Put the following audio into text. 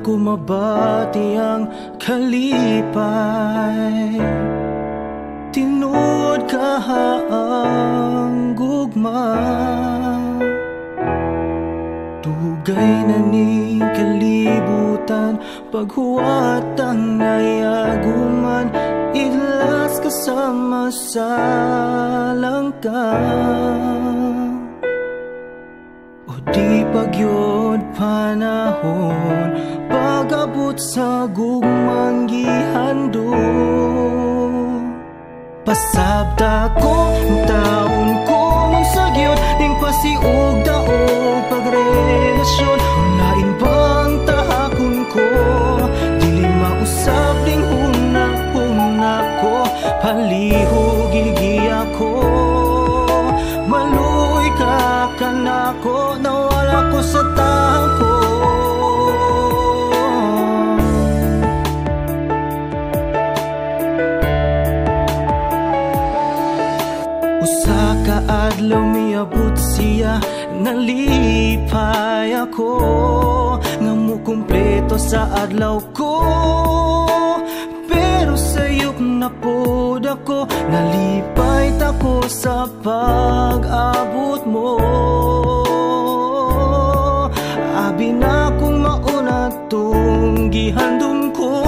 ko mabati ang kalipay. Tinuod kahaang gugma, tugay na ni kalibutan, paghuwat ang nayaguman, idlas kasama sa langka. O di pagyod panahon, pag-abot sa gugmang gihando. Pasabta ko, taon ko mong sagyod, ning pasiug daog pagrelasyon. Lain bang tahakon ko, dili mausap ding huna-huna ko. Palihog gigiya ko, maluoy ka kanako, nawala ko sa tako. Adlaw miabot siya, nalipay ako, nga mo kumpleto sa adlaw ko. Pero sayop na pod ako, nalipay tako sa pag-abot mo. Abi na kung mauna tong gihandom ko.